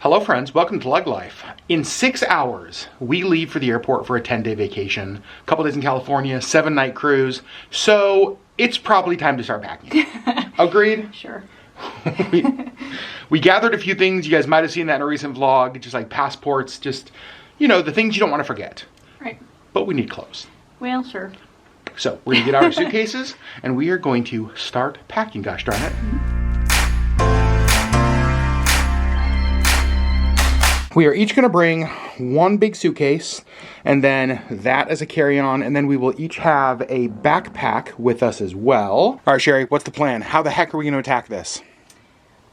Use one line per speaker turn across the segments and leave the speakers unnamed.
Hello friends, welcome to LeggLife. In 6 hours, we leave for the airport for a 10-day vacation, a couple days in California, 7-night cruise, so it's probably time to start packing. Agreed?
Sure.
we gathered a few things, you guys might have seen that in a recent vlog, just like passports, just, you know, the things you don't want to forget.
Right.
But we need clothes.
Well, sure.
So we're gonna get out our suitcases and we are going to start packing, gosh darn it. We are each gonna bring one big suitcase and then that as a carry-on, and then we will each have a backpack with us as well. All right, Sherry, what's the plan? How the heck are we gonna attack this?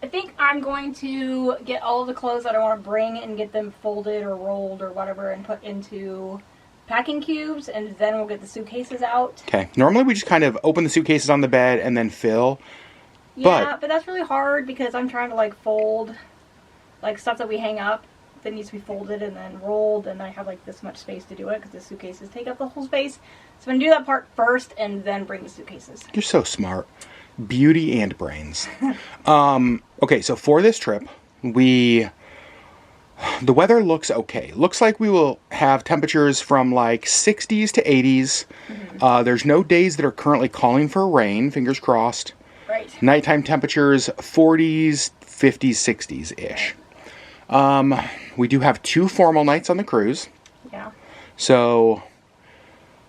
I think I'm going to get all of the clothes that I want to bring and get them folded or rolled or whatever and put into packing cubes, and then we'll get the suitcases out.
Okay, normally we just kind of open the suitcases on the bed and then fill.
Yeah, but that's really hard because I'm trying to like fold like stuff that we hang up that needs to be folded and then rolled, and I have like this much space to do it because the suitcases take up the whole space. So I'm going to do that part first and then bring the suitcases.
You're so smart. Beauty and brains. Okay, so for this trip, the weather looks okay. Looks like we will have temperatures from like 60s to 80s. Mm-hmm. There's no days that are currently calling for rain, fingers crossed.
Right.
Nighttime temperatures 40s, 50s, 60s-ish. We do have 2 formal nights on the cruise.
Yeah.
So,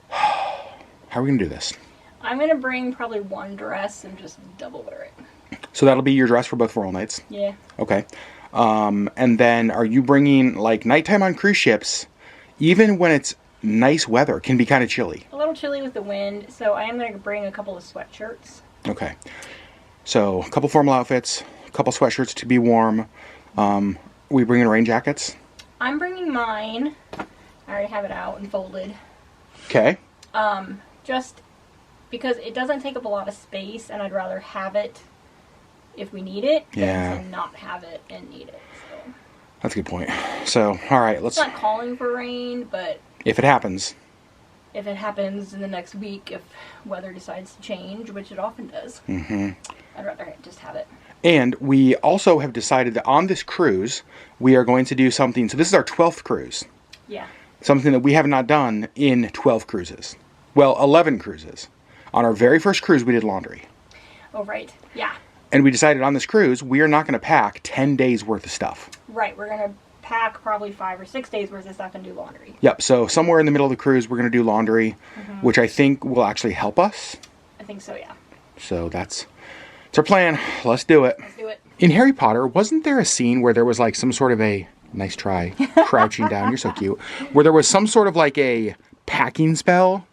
how are we going to do this?
I'm going to bring probably one dress and just double wear it.
So that'll be your dress for both formal nights?
Yeah.
Okay. And then are you bringing, like, nighttime on cruise ships, even when it's nice weather, it can be kind of chilly?
A little chilly with the wind, so I am going to bring a couple of sweatshirts.
Okay. So, a couple formal outfits, a couple sweatshirts to be warm. We bringing rain jackets?
I'm bringing mine. I already have it out and folded.
Okay.
Just because it doesn't take up a lot of space, and I'd rather have it if we need it than to not have it and need it. So.
That's a good point. So, all right, let's...
It's not calling for rain, but...
If it happens.
If it happens in the next week, if weather decides to change, which it often does,
mm-hmm.
I'd rather just have it.
And we also have decided that on this cruise, we are going to do something... So this is our 12th cruise.
Yeah.
Something that we have not done in 12 cruises. Well, 11 cruises. On our very first cruise, we did laundry.
Oh, right. Yeah.
And we decided on this cruise, we are not going to pack 10 days worth of stuff.
Right. We're going to pack probably 5 or 6 days worth of stuff and do laundry.
Yep. So somewhere in the middle of the cruise, we're going to do laundry, which I think will actually help us.
I think so, yeah.
So that's our plan. Let's do it.
Let's do it.
In Harry Potter, wasn't there a scene where there was like some sort of a... Nice try. Crouching down. You're so cute. Where there was some sort of like a packing spell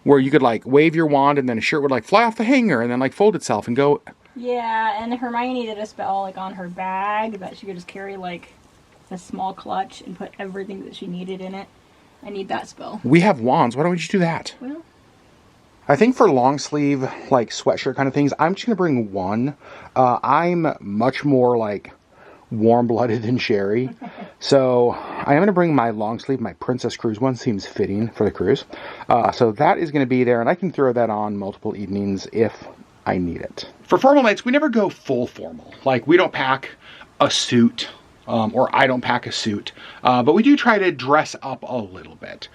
where you could like wave your wand and then a shirt would like fly off the hanger and then like fold itself and go.
Yeah, and Hermione did a spell like on her bag that she could just carry like a small clutch and put everything that she needed in it. I need that spell.
We have wands. Why don't we just do that?
Well,
I think for long sleeve like sweatshirt kind of things, I'm just gonna bring one. I'm much more like warm-blooded than Sherry, so I am going to bring my long sleeve. My Princess Cruise one seems fitting for the cruise, so that is going to be there, and I can throw that on multiple evenings if I need it. For formal nights, we never go full formal. Like, we don't pack a suit, or I don't pack a suit, but we do try to dress up a little bit.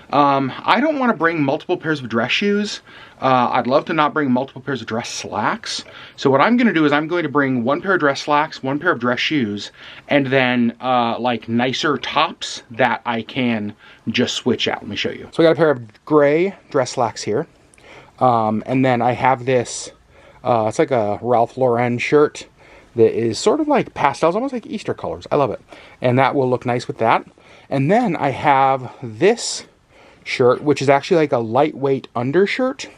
I don't want to bring multiple pairs of dress shoes. I'd love to not bring multiple pairs of dress slacks. So what I'm going to do is I'm going to bring 1 pair of dress slacks, 1 pair of dress shoes, and then like nicer tops that I can just switch out. Let me show you. So I got a pair of gray dress slacks here. And then I have this, it's like a Ralph Lauren shirt that is sort of like pastels, almost like Easter colors. I love it. And that will look nice with that. And then I have this shirt, which is actually like a lightweight undershirt.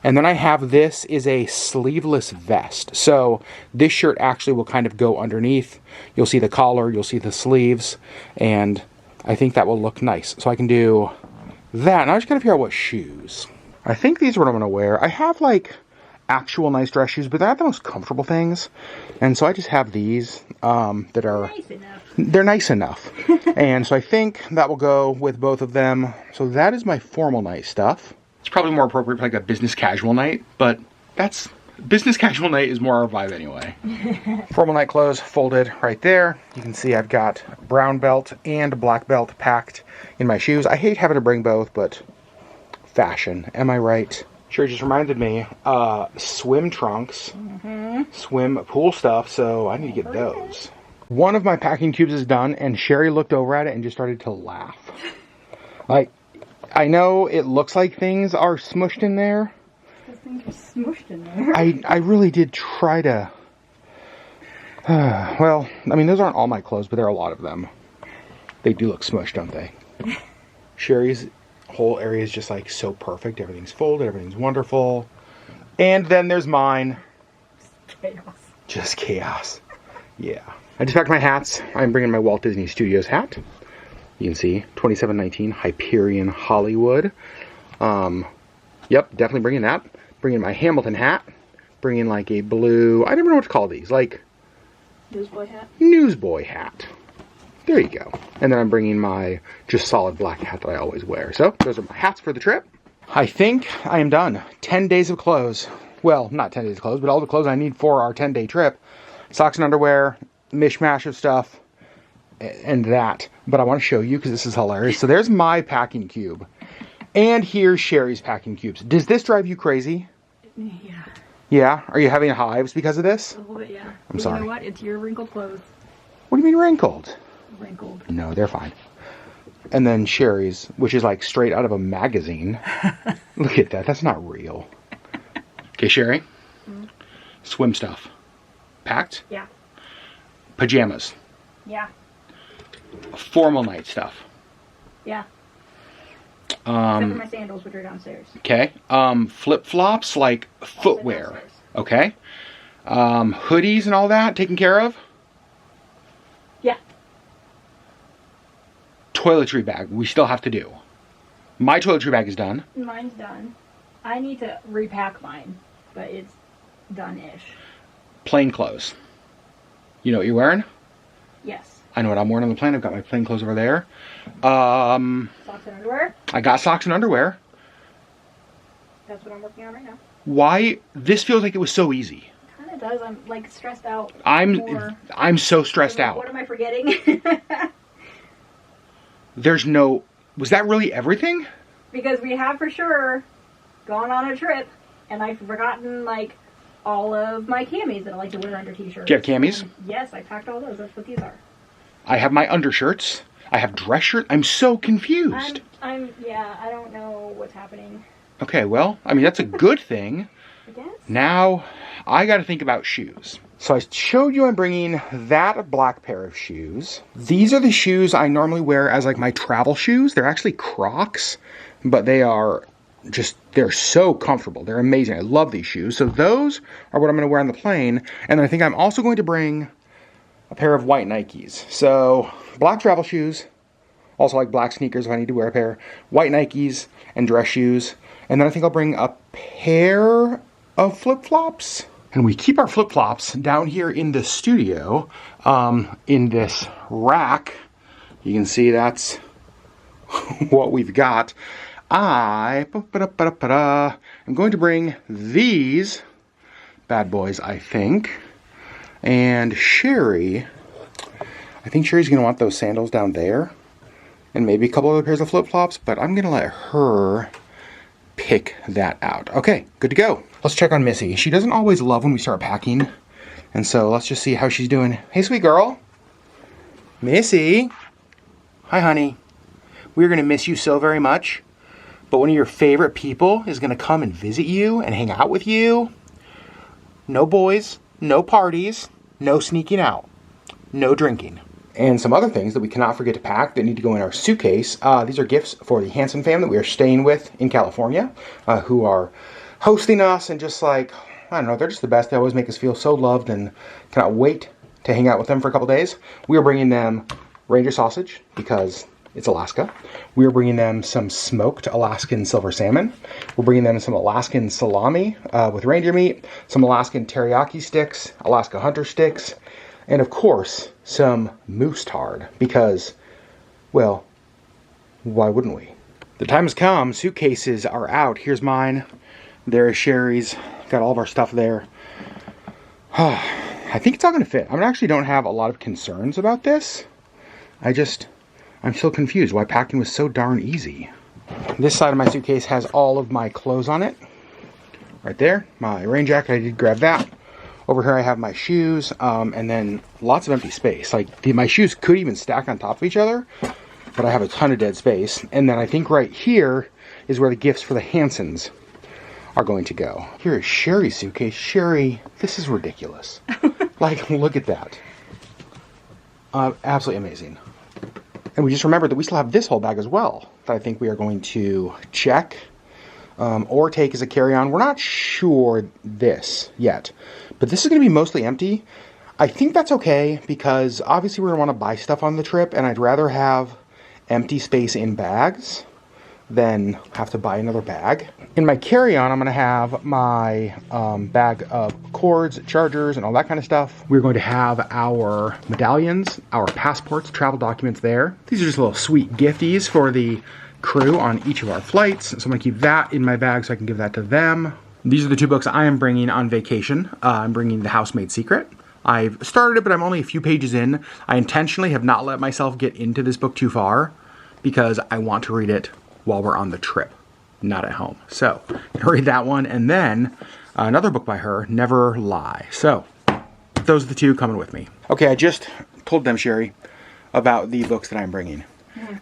And then I have this is a sleeveless vest. So this shirt actually will kind of go underneath. You'll see the collar, you'll see the sleeves, and I think that will look nice. So I can do that. And I just gotta figure out what shoes. I think these are what I'm gonna wear. I have like actual nice dress shoes, but they're not the most comfortable things. And so I just have these that are nice enough. They're nice enough. And so I think that will go with both of them. So that is my formal night stuff. It's probably more appropriate for like a business casual night, but that's business casual night is more our vibe anyway. Formal night clothes folded right there. You can see I've got brown belt and black belt packed in my shoes. I hate having to bring both, but fashion, am I right? Sherri just reminded me, swim trunks, swim pool stuff, so I need to get those. One of my packing cubes is done, and Sherri looked over at it and just started to laugh. Like, I know it looks like things are smushed in there.
Those things are smushed in there.
I really did try to... well, I mean, those aren't all my clothes, but there are a lot of them. They do look smushed, don't they? Sherri's whole area is just like so perfect. Everything's folded, everything's wonderful. And then there's mine.
Chaos.
Just chaos. Yeah. I just packed my hats. I'm bringing my Walt Disney Studios hat. You can see 2719 Hyperion Hollywood. Yep, definitely bringing that. Bringing my Hamilton hat. Bringing like a blue, I never know what to call these, like
Newsboy hat.
Newsboy hat. There you go. And then I'm bringing my just solid black hat that I always wear. So those are my hats for the trip. I think I am done. 10 days of clothes. Well, not 10 days of clothes, but all the clothes I need for our 10-day trip. Socks and underwear, mishmash of stuff, and that. But I want to show you because this is hilarious. So there's my packing cube. And here's Sherri's packing cubes. Does this drive you crazy?
Yeah.
Yeah? Are you having hives because of this?
A little bit, yeah.
I'm sorry.
You know what? It's your wrinkled clothes.
What do you mean wrinkled?
Wrinkled.
No, they're fine. And then Sherri's, which is like straight out of a magazine. Look at that. That's not real. Okay, Sherri. Swim stuff. Packed?
Yeah.
Pajamas.
Yeah.
Formal night stuff.
Yeah. Except for my sandals, which are downstairs.
Okay. Flip-flops, like footwear.
downstairs.
Okay. Hoodies and all that taken care of?
Yeah.
Toiletry bag, we still have to do. My toiletry bag is done.
Mine's done. I need to repack mine, but it's done-ish.
Plain clothes. You know what you're wearing?
Yes.
I know what I'm wearing on the plane. I've got my plain clothes over there.
Socks and underwear.
I got socks and underwear.
That's what I'm working on right now.
Why? This feels like it was so easy.
Kind of does. I'm like stressed out.
I'm so stressed out.
What am I forgetting?
There's no... Was that really everything?
Because we have for sure gone on a trip, and I've forgotten like all of my camis that I like to wear under t-shirts.
Do you have camis?
And yes, I packed all those. That's what these are.
I have my undershirts. I have dress shirt. I'm so confused.
Yeah, I don't know what's happening.
Okay, well, I mean, that's a good thing.
I guess.
Now, I got to think about shoes. So I showed you I'm bringing that black pair of shoes. These are the shoes I normally wear as like my travel shoes. They're actually Crocs, but they are just, they're so comfortable. They're amazing. I love these shoes. So those are what I'm going to wear on the plane. And then I think I'm also going to bring a pair of white Nikes. So black travel shoes, also like black sneakers if I need to wear a pair, white Nikes and dress shoes. And then I think I'll bring a pair of flip-flops. And we keep our flip-flops down here in the studio, in this rack. You can see that's what we've got. I'm going to bring these bad boys, I think. And Sherri, I think Sherri's going to want those sandals down there. And maybe a couple other pairs of flip-flops, but I'm going to let her pick that out. Okay, good to go. Let's check on Missy. She doesn't always love when we start packing. And so let's just see how she's doing. Hey, sweet girl. Missy. Hi, honey. We're going to miss you so very much. But one of your favorite people is going to come and visit you and hang out with you. No boys, no parties, no sneaking out, no drinking. And some other things that we cannot forget to pack that need to go in our suitcase. These are gifts for the Hanson family that we are staying with in California, who are hosting us and just like, I don't know, they're just the best. They always make us feel so loved and cannot wait to hang out with them for a couple days. We are bringing them Ranger sausage because it's Alaska. We are bringing them some smoked Alaskan silver salmon. We're bringing them some Alaskan salami with reindeer meat, some Alaskan teriyaki sticks, Alaska hunter sticks, and of course, some moose tard because, well, why wouldn't we? The time has come. Suitcases are out. Here's mine. There is Sherri's Got all of our stuff there. I think it's all gonna fit. I actually don't have a lot of concerns about this. I'm still confused why packing was so darn easy. This side of my suitcase has all of my clothes on it. Right there, my rain jacket, I did grab that. Over here I have my shoes, and then lots of empty space. Like, my shoes could even stack on top of each other, but I have a ton of dead space. And then I think right here is where the gifts for the Hansons are going to go. Here is Sherri's suitcase. Sherri, this is ridiculous. Like, look at that. Absolutely amazing. And we just remembered that we still have this whole bag as well that I think we are going to check or take as a carry-on. We're not sure this yet, but this is going to be mostly empty. I think that's okay because obviously we're going to want to buy stuff on the trip, and I'd rather have empty space in bags than have to buy another bag. In my carry-on, I'm going to have my bag of cords, chargers, and all that kind of stuff. We're going to have our medallions, our passports, travel documents there. These are just little sweet gifties for the crew on each of our flights. So I'm going to keep that in my bag so I can give that to them. These are the 2 books I am bringing on vacation. I'm bringing The Housemaid Secret. I've started it, but I'm only a few pages in. I intentionally have not let myself get into this book too far because I want to read it while we're on the trip, not at home. So, I'm gonna read that one, and then another book by her, Never Lie. So, those are the 2 coming with me. Okay, I just told them, Sherri, about the books that I'm bringing.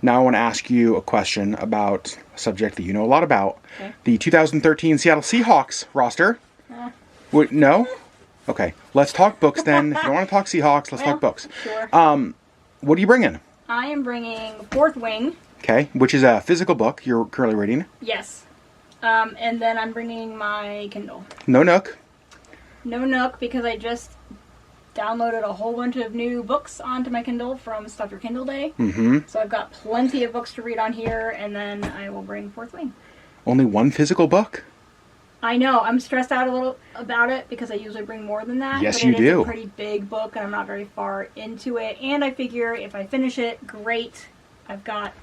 Now I want to ask you a question about a subject that you know a lot about. Okay. The 2013 Seattle Seahawks roster. No? Okay, let's talk books then. If you don't want to talk Seahawks, let's talk books.
Sure.
What are you bringing?
I am bringing Fourth Wing.
Okay, which is a physical book you're currently reading.
Yes. And then I'm bringing my Kindle.
No Nook.
No Nook, because I just downloaded a whole bunch of new books onto my Kindle from Stuff Your Kindle Day. Mm-hmm. So I've got plenty of books to read on here, and then I will bring Fourth Wing.
Only one physical book?
I know. I'm stressed out a little about it because I usually bring more than that.
Yes, you do.
It's a pretty big book, and I'm not very far into it. And I figure if I finish it, great. I've got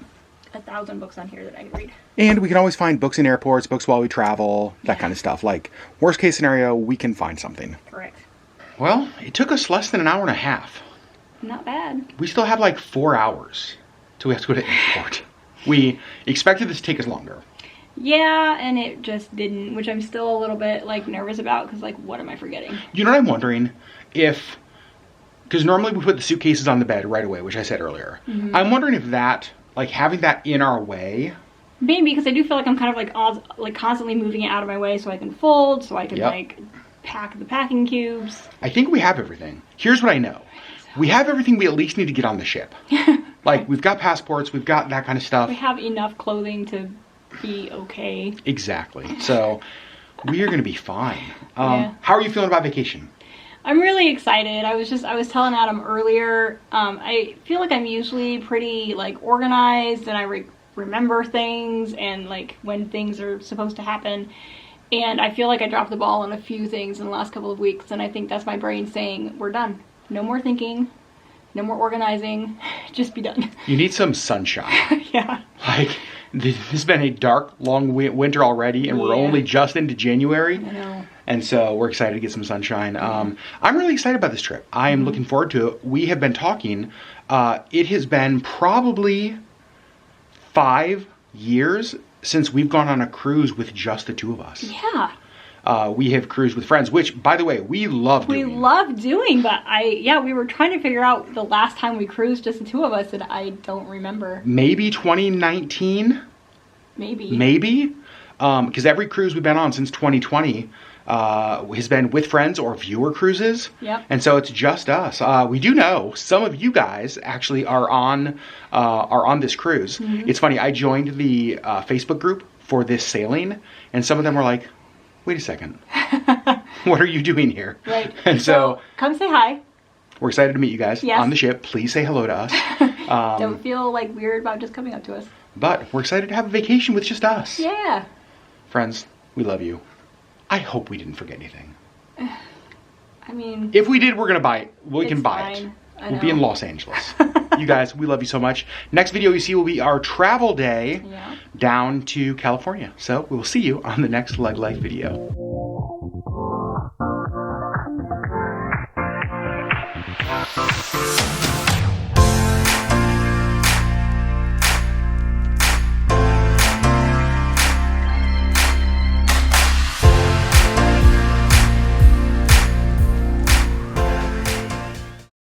1,000 books on here that I can read.
And we can always find books in airports, books while we travel, that kind of stuff. Like, worst case scenario, we can find something.
Correct.
Well, it took us less than an hour and a half.
Not bad.
We still have like 4 hours till we have to go to airport. We expected this to take us longer.
Yeah, and it just didn't, which I'm still a little bit like nervous about because like, what am I forgetting? You
know what I'm wondering? Because normally we put the suitcases on the bed right away, which I said earlier. Mm-hmm. I'm wondering if that, like having that in our way.
Maybe, because I do feel like I'm kind of like constantly moving it out of my way so I can fold, so I can like pack the packing cubes.
I think we have everything. Here's what I know. We have everything we at least need to get on the ship. Like, we've got passports, we've got that kind of stuff.
We have enough clothing to be okay.
Exactly. So, we are going to be fine. How are you feeling about vacation?
I'm really excited. I was telling Adam earlier, I feel like I'm usually pretty, like, organized, and I remember things, and, like, when things are supposed to happen. And I feel like I dropped the ball on a few things in the last couple of weeks, and I think that's my brain saying, we're done. No more thinking, no more organizing, just be done.
You need some sunshine.
Yeah.
Like, this has been a dark, long winter already, and we're only just into January.
I know.
And so we're excited to get some sunshine. I'm really excited about this trip. I am looking forward to it. We have been talking. It has been probably 5 years since we've gone on a cruise with just the 2 of us.
Yeah.
We have cruised with friends, which, by the way, we love doing.
We love doing, but we were trying to figure out the last time we cruised, just the 2 of us, and I don't remember.
Maybe 2019? Maybe. Because every cruise we've been on since 2020 has been with friends or viewer cruises.
Yep.
And so it's just us. We do know some of you guys actually are on this cruise. Mm-hmm. It's funny, I joined the Facebook group for this sailing, and some of them were like, wait a second, what are you doing here?
Right.
And so
come say hi.
We're excited to meet you guys on the ship. Please say hello to us.
Don't feel like weird about just coming up to us.
But we're excited to have a vacation with just us.
Yeah.
Friends, we love you. I hope we didn't forget anything.
I mean,
if we did, we're going to buy it. We can buy
fine.
it. We'll be in Los Angeles. You guys, we love you so much. Next video you see will be our travel day down to California. So we will see you on the next LeggLife video.
Bye.